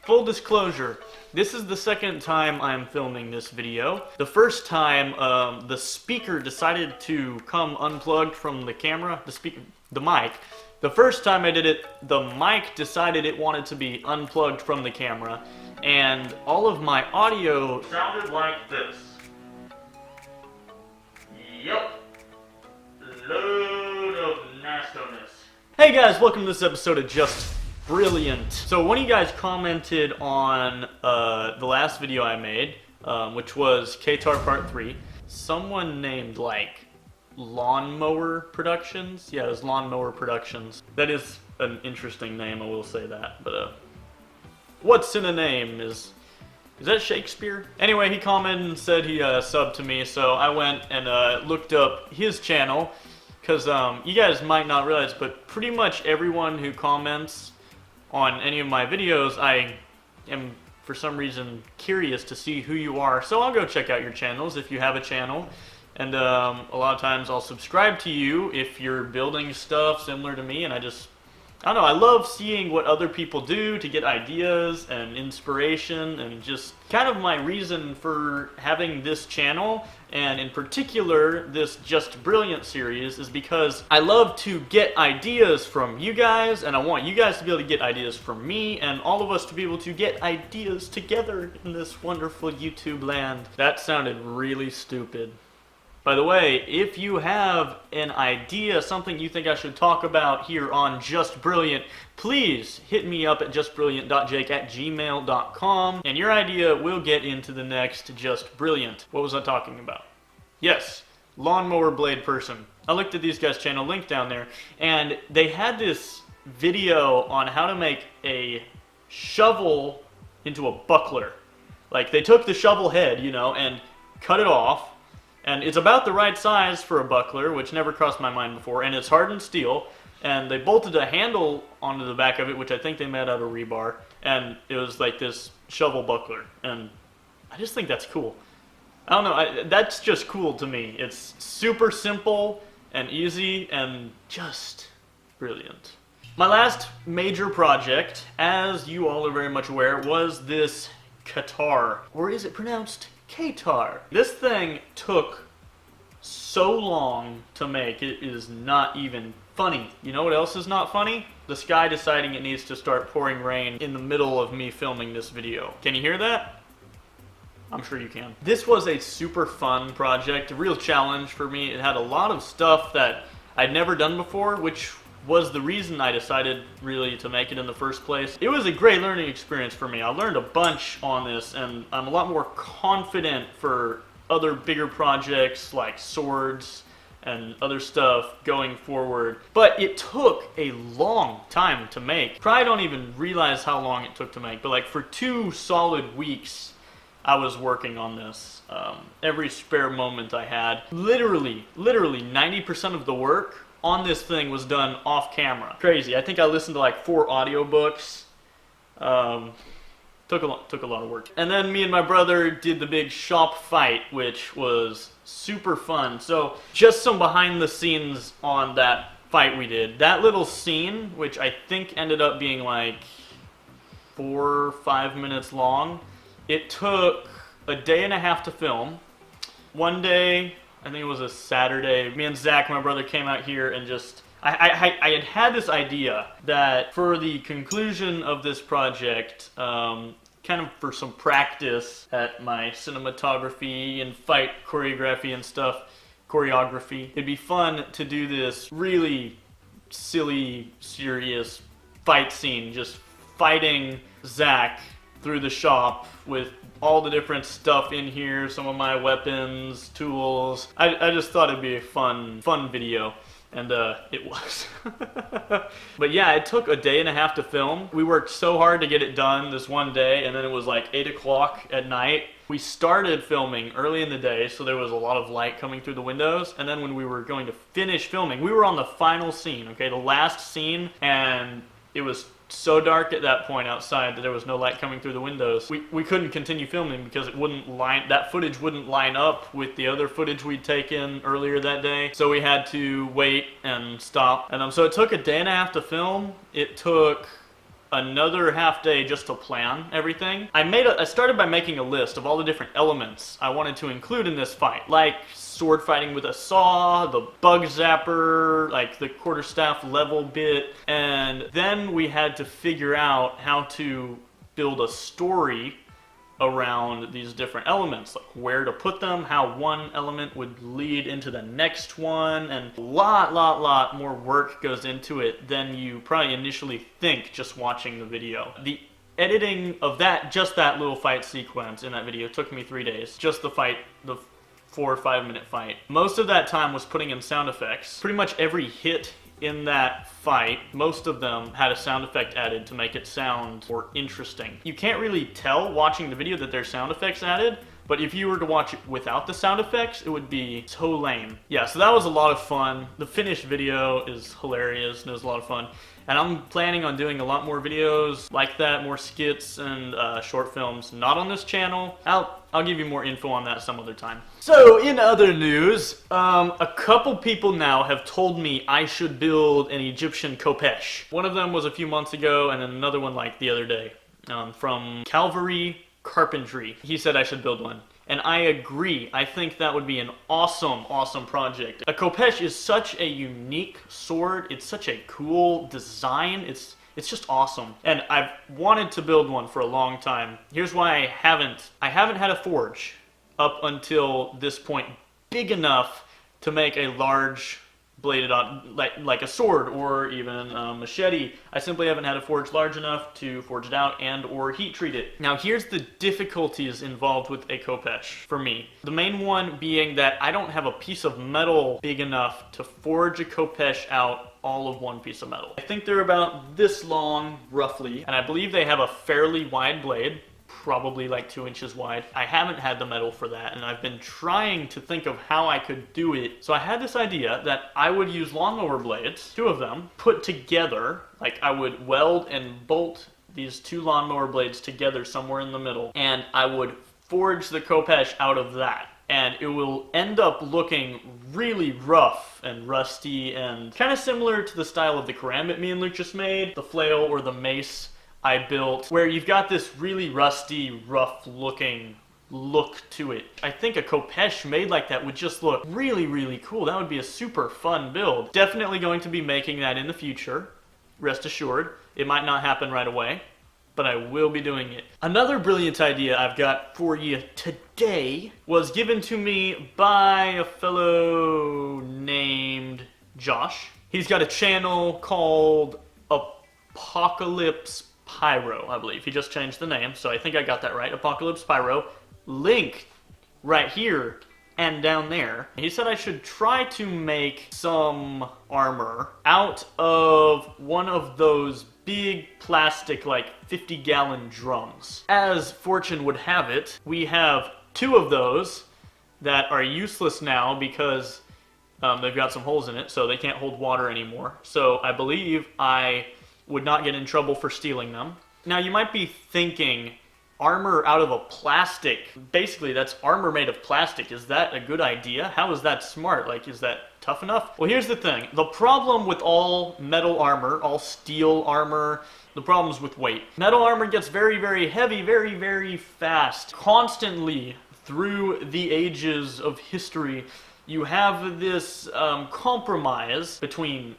Full disclosure, this is the second time I'm filming this video. The first time, the speaker decided to come unplugged from the camera, the mic. The first time I did it, the mic decided it wanted to be unplugged from the camera, and all of my audio sounded like this. Yep. Load of nastiness. Hey guys, welcome to this episode of Just Brilliant. So one of you guys commented on the last video I made, which was K-Tar Part 3. Someone named like Lawnmower Productions. Yeah, it was Lawnmower Productions. That is an interesting name, I will say that. But what's in a name? Is that Shakespeare? Anyway, he commented and said he subbed to me, so I went and looked up his channel. Because you guys might not realize, but pretty much everyone who comments on any of my videos, I am for some reason curious to see who you are. So I'll go check out your channels if you have a channel. And a lot of times I'll subscribe to you if you're building stuff similar to me. And I don't know, I love seeing what other people do to get ideas and inspiration, and just kind of my reason for having this channel, and in particular this Just Brilliant series, is because I love to get ideas from you guys, and I want you guys to be able to get ideas from me, and all of us to be able to get ideas together in this wonderful YouTube land. That sounded really stupid. By the way, if you have an idea, something you think I should talk about here on Just Brilliant, please hit me up at justbrilliant.jake@gmail.com, and your idea will get into the next Just Brilliant. What was I talking about? Yes, lawnmower blade person. I looked at these guys' channel, link down there, and they had this video on how to make a shovel into a buckler. Like, they took the shovel head, you know, and cut it off. And it's about the right size for a buckler, which never crossed my mind before, and it's hardened steel, and they bolted a handle onto the back of it, which I think they made out of rebar, and it was like this shovel buckler, and I just think that's cool. I don't know, that's just cool to me. It's super simple and easy and just brilliant. My last major project, as you all are very much aware, was this K-Tar, or is it pronounced K-Tar? This thing took so long to make, it is not even funny. You know what else is not funny? The sky deciding it needs to start pouring rain in the middle of me filming this video. Can you hear that? I'm sure you can. This was a super fun project, a real challenge for me. It had a lot of stuff that I'd never done before, which was the reason I decided really to make it in the first place. It was a great learning experience for me. I learned a bunch on this, and I'm a lot more confident for other bigger projects like swords and other stuff going forward. But it took a long time to make. Probably don't even realize how long it took to make, but like for 2 solid weeks I was working on this. Every spare moment I had. Literally 90% of the work on this thing was done off camera. Crazy. I think I listened to like 4 audiobooks. Took a lot of work. And then me and my brother did the big shop fight, which was super fun. So just some behind the scenes on that fight we did. That little scene, which I think ended up being like 4 or 5 minutes long, it took a day and a half to film. One day, I think it was a Saturday, me and Zach, my brother, came out here and just, I had this idea that for the conclusion of this project, kind of for some practice at my cinematography and fight choreography and stuff, it'd be fun to do this really silly, serious fight scene, just fighting Zach through the shop with all the different stuff in here, some of my weapons, tools. I just thought it'd be a fun video, and it was. But yeah, it took a day and a half to film. We worked so hard to get it done this one day, and then it was like 8 o'clock at night. We started filming early in the day, so there was a lot of light coming through the windows, and then when we were going to finish filming, we were on the final scene, okay, the last scene, and it was so dark at that point outside that there was no light coming through the windows. We couldn't continue filming because that footage wouldn't line up with the other footage we'd taken earlier that day. So we had to wait and stop. And so it took a day and a half to film. It took another half day just to plan everything. I started by making a list of all the different elements I wanted to include in this fight, like sword fighting with a saw, the bug zapper, like the quarterstaff level bit, and then we had to figure out how to build a story around these different elements, like where to put them, how one element would lead into the next one, and a lot more work goes into it than you probably initially think just watching the video. The editing of just that little fight sequence in that video took me 3 days. Just the fight, the 4 or 5 minute fight. Most of that time was putting in sound effects. Pretty much every hit in that fight, most of them had a sound effect added to make it sound more interesting. You can't really tell watching the video that there's sound effects added, but if you were to watch it without the sound effects, it would be so lame. Yeah, so that was a lot of fun. The finished video is hilarious and it was a lot of fun. And I'm planning on doing a lot more videos like that, more skits and short films, not on this channel. I'll give you more info on that some other time. So, in other news, a couple people now have told me I should build an Egyptian Khopesh. One of them was a few months ago, and then another one like the other day, from Calvary Carpentry. He said I should build one. And I agree. I think that would be an awesome project. A Khopesh is such a unique sword. It's such a cool design. It's just awesome. And I've wanted to build one for a long time. Here's why I haven't had a forge up until this point big enough to make a large bladed on, like a sword or even a machete. I simply haven't had a forge large enough to forge it out and or heat treat it. Now here's the difficulties involved with a Khopesh for me. The main one being that I don't have a piece of metal big enough to forge a Khopesh out all of one piece of metal. I think they're about this long, roughly, and I believe they have a fairly wide blade, probably like 2 inches wide. I haven't had the metal for that, and I've been trying to think of how I could do it. So I had this idea that I would use lawnmower blades, 2 of them, put together, like I would weld and bolt these 2 lawnmower blades together somewhere in the middle, and I would forge the Khopesh out of that. And it will end up looking really rough and rusty and kind of similar to the style of the karambit me and Luke just made, the flail or the mace I built, where you've got this really rusty, rough looking look to it. I think a Khopesh made like that would just look really cool. That would be a super fun build. Definitely going to be making that in the future, rest assured. It might not happen right away, but I will be doing it. Another brilliant idea I've got for you today was given to me by a fellow named Josh. He's got a channel called Apocalypse Pyro, I believe. He just changed the name, so I think I got that right. Apocalypse Pyro. Link right here and down there. He said I should try to make some armor out of one of those big plastic, like 50-gallon drums. As fortune would have it, we have 2 of those that are useless now because they've got some holes in it, so they can't hold water anymore. So I believe I would not get in trouble for stealing them. Now you might be thinking, armor out of a plastic, basically that's armor made of plastic. Is that a good idea? How is that smart? Like, is that tough enough? Well, here's the thing. The problem with all metal armor, all steel armor, the problem's with weight. Metal armor gets very heavy, very fast. Constantly through the ages of history, you have this compromise between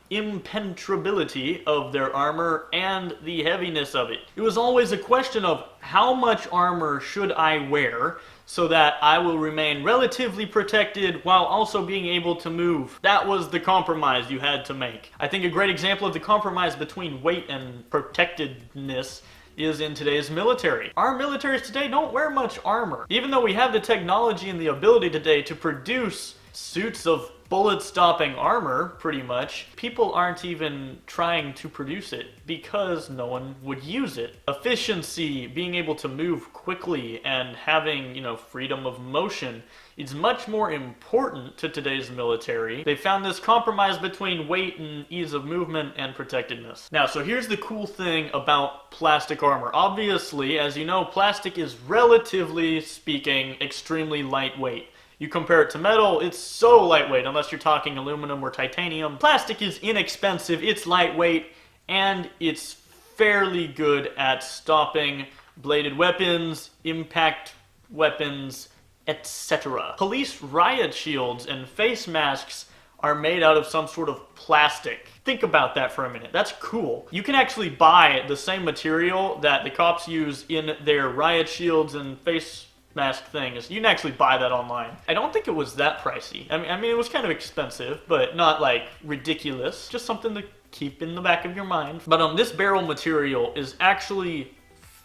impenetrability of their armor and the heaviness of it. It was always a question of how much armor should I wear so that I will remain relatively protected while also being able to move. That was the compromise you had to make. I think a great example of the compromise between weight and protectedness is in today's military. Our militaries today don't wear much armor. Even though we have the technology and the ability today to produce suits of bullet-stopping armor, pretty much, people aren't even trying to produce it because no one would use it. Efficiency, being able to move quickly, and having, freedom of motion is much more important to today's military. They found this compromise between weight and ease of movement and protectedness. Now, so here's the cool thing about plastic armor. Obviously, as you know, plastic is relatively speaking extremely lightweight. You compare it to metal, it's so lightweight, unless you're talking aluminum or titanium. Plastic is inexpensive, it's lightweight, and it's fairly good at stopping bladed weapons, impact weapons, etc. Police riot shields and face masks are made out of some sort of plastic. Think about that for a minute. That's cool. You can actually buy the same material that the cops use in their riot shields and face mask things. You can actually buy that online. I don't think it was that pricey. I mean, it was kind of expensive, but not like ridiculous. Just something to keep in the back of your mind. But this barrel material is actually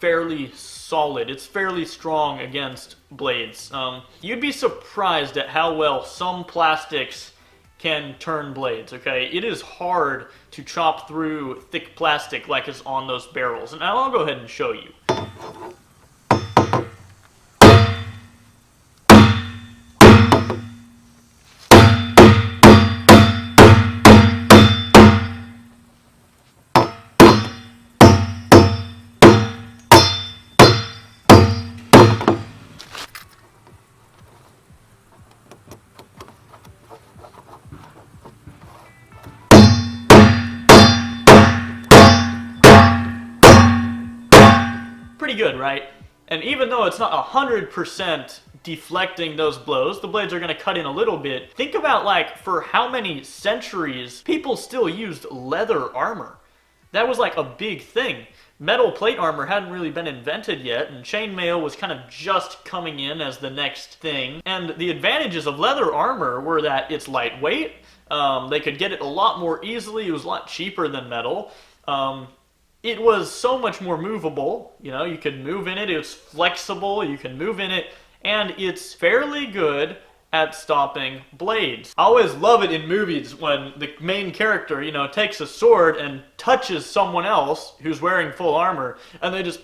fairly solid. It's fairly strong against blades. You'd be surprised at how well some plastics can turn blades, okay? It is hard to chop through thick plastic like is on those barrels. And I'll go ahead and show you. Pretty good, right? And even though it's not 100% deflecting those blows, the blades are going to cut in a little bit. Think about, like, for how many centuries people still used leather armor. That was like a big thing. Metal plate armor hadn't really been invented yet, and chainmail was kind of just coming in as the next thing. And the advantages of leather armor were that it's lightweight, they could get it a lot more easily, it was a lot cheaper than metal. It was so much more movable, you know, you could move in it, it was flexible, you can move in it, and it's fairly good at stopping blades. I always love it in movies when the main character, you know, takes a sword and touches someone else who's wearing full armor, and they just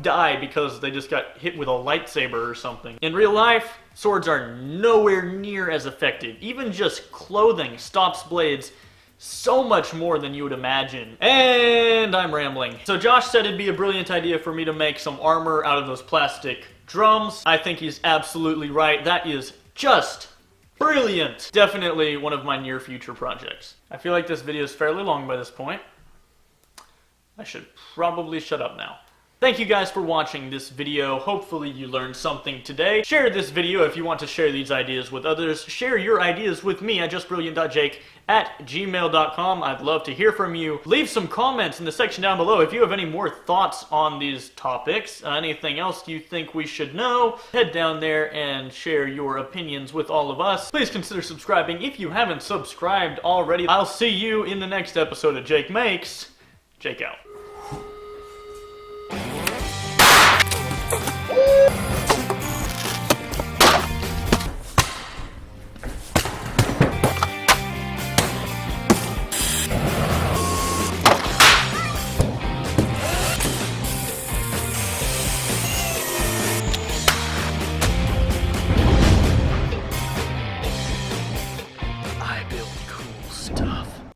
die because they just got hit with a lightsaber or something. In real life, swords are nowhere near as effective. Even just clothing stops blades so much more than you would imagine. And I'm rambling. So Josh said it'd be a brilliant idea for me to make some armor out of those plastic drums. I think he's absolutely right. That is just brilliant. Definitely one of my near future projects. I feel like this video is fairly long by this point. I should probably shut up now. Thank you guys for watching this video. Hopefully you learned something today. Share this video if you want to share these ideas with others. Share your ideas with me at justbrilliant.jake@gmail.com. I'd love to hear from you. Leave some comments in the section down below if you have any more thoughts on these topics. Anything else you think we should know, head down there and share your opinions with all of us. Please consider subscribing if you haven't subscribed already. I'll see you in the next episode of Jake Makes. Jake out.